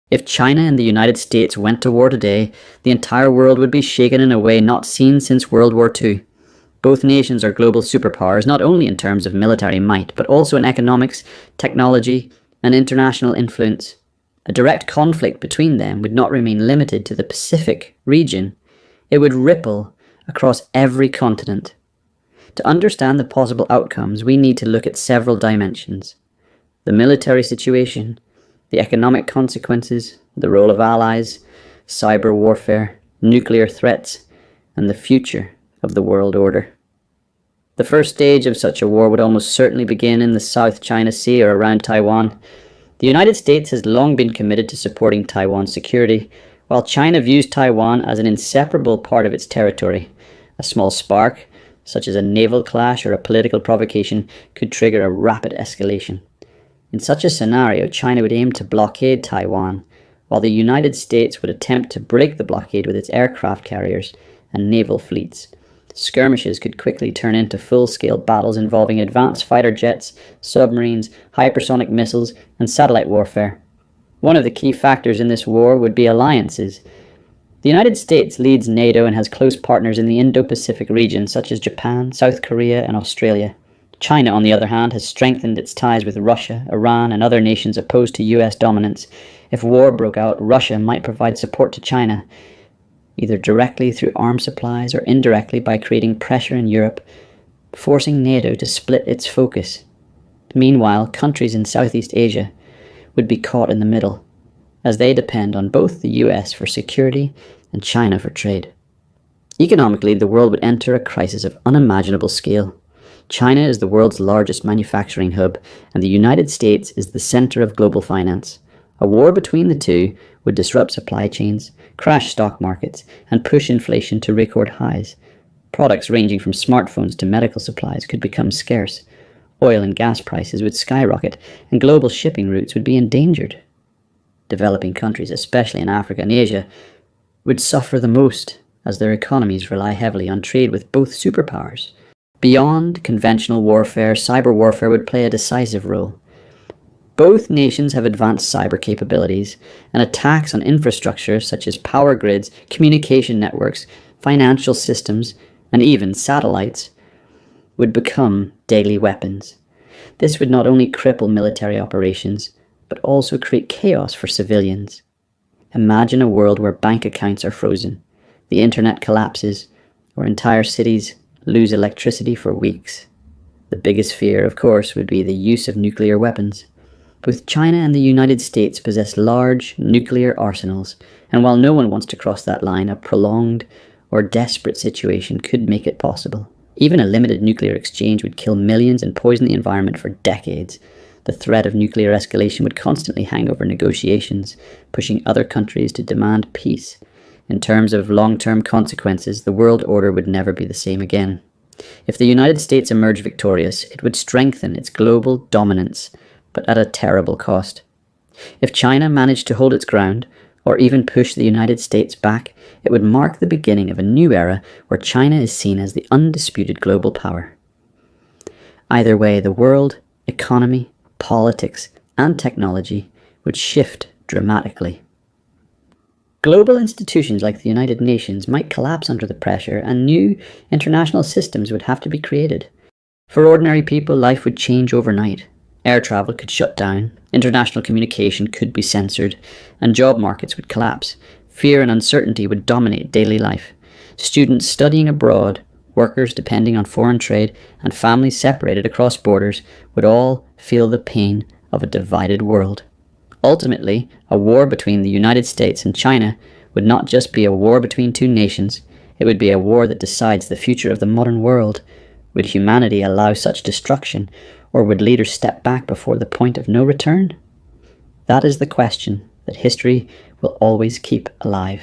If China and the United States went to war today, the entire world would be shaken in a way not seen since World War II. Both nations are global superpowers, not only in terms of military might, but also in economics, technology, and international influence. A direct conflict between them would not remain limited to the Pacific region. It would ripple across every continent. To understand the possible outcomes, we need to look at several dimensions: the military situation, the economic consequences, the role of allies, cyber warfare, nuclear threats, and the future of the world order. The first stage of such a war would almost certainly begin in the South China Sea or around Taiwan. The United States has long been committed to supporting Taiwan's security, while China views Taiwan as an inseparable part of its territory. A small spark, such as a naval clash or a political provocation, could trigger a rapid escalation. In such a scenario, China would aim to blockade Taiwan, while the United States would attempt to break the blockade with its aircraft carriers and naval fleets. Skirmishes could quickly turn into full-scale battles involving advanced fighter jets, submarines, hypersonic missiles, and satellite warfare. One of the key factors in this war would be alliances. The United States leads NATO and has close partners in the Indo-Pacific region, such as Japan, South Korea, and Australia. China, on the other hand, has strengthened its ties with Russia, Iran, and other nations opposed to US dominance. If war broke out, Russia might provide support to China, either directly through arms supplies or indirectly by creating pressure in Europe, forcing NATO to split its focus. Meanwhile, countries in Southeast Asia would be caught in the middle, as they depend on both the US for security and China for trade. Economically, the world would enter a crisis of unimaginable scale. China is the world's largest manufacturing hub, and the United States is the center of global finance. A war between the two would disrupt supply chains, crash stock markets, and push inflation to record highs. Products ranging from smartphones to medical supplies could become scarce. Oil and gas prices would skyrocket, and global shipping routes would be endangered. Developing countries, especially in Africa and Asia, would suffer the most, as their economies rely heavily on trade with both superpowers. Beyond conventional warfare, cyber warfare would play a decisive role. Both nations have advanced cyber capabilities, and attacks on infrastructure such as power grids, communication networks, financial systems, and even satellites would become daily weapons. This would not only cripple military operations, but also create chaos for civilians. Imagine a world where bank accounts are frozen, the internet collapses, or entire cities lose electricity for weeks. The biggest fear, of course, would be the use of nuclear weapons. Both China and the United States possess large nuclear arsenals, and while no one wants to cross that line, a prolonged or desperate situation could make it possible. Even a limited nuclear exchange would kill millions and poison the environment for decades. The threat of nuclear escalation would constantly hang over negotiations, pushing other countries to demand peace. In terms of long-term consequences, the world order would never be the same again. If the United States emerged victorious, it would strengthen its global dominance, but at a terrible cost. If China managed to hold its ground, or even push the United States back, it would mark the beginning of a new era where China is seen as the undisputed global power. Either way, the world, economy, politics, and technology would shift dramatically. Global institutions like the United Nations might collapse under the pressure, and new international systems would have to be created. For ordinary people, life would change overnight. Air travel could shut down, international communication could be censored, and job markets would collapse. Fear and uncertainty would dominate daily life. Students studying abroad, workers depending on foreign trade, and families separated across borders would all feel the pain of a divided world. Ultimately, a war between the United States and China would not just be a war between two nations, it would be a war that decides the future of the modern world. Would humanity allow such destruction, or would leaders step back before the point of no return? That is the question that history will always keep alive.